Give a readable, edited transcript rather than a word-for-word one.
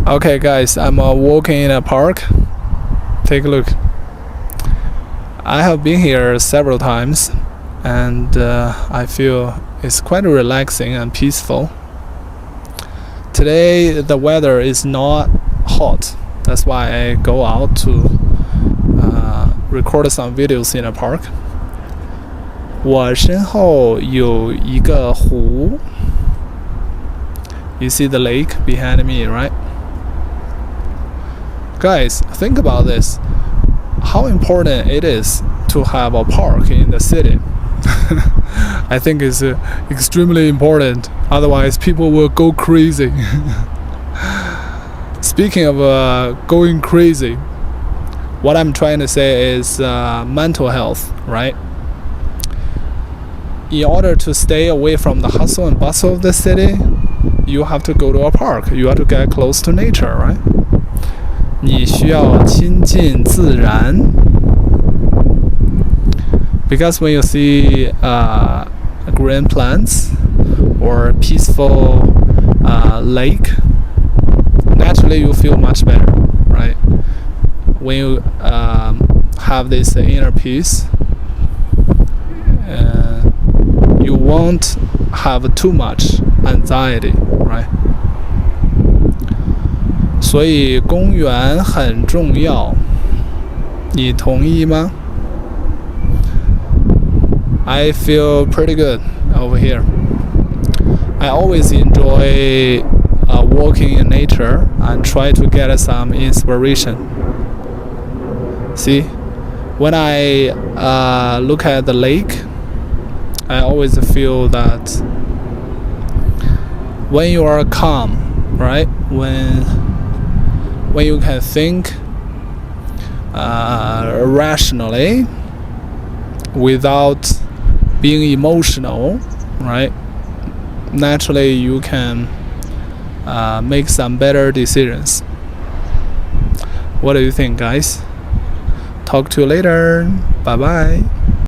Okay, guys, I'm walking in a park. Take a look. I have been here several times, and I feel it's quite relaxing and peaceful. Today, the weather is not hot. That's why I go out to record some videos in a park. 我身后有一个湖。You see the lake behind me, right? Guys, think about this. How important it is to have a park in the city. I think it's extremely important. Otherwise, people will go crazy. Speaking of going crazy, what I'm trying to say is mental health, right? In order to stay away from the hustle and bustle of the city, you have to go to a park. You have to get close to nature, right? 你需要亲近自然 because when you see green plants or peaceful lake, naturally you feel much better, right? When you have this inner peace, you won't have too much anxiety, right? 所以公园很重要，你同意吗？ I feel pretty good over here. I always enjoy walking in nature and try to get some inspiration. See, when I look at the lake, I always feel that when you are calm, right? When you can think rationally without being emotional, right? Naturally, you can make some better decisions. What do you think, guys? Talk to you later. Bye bye.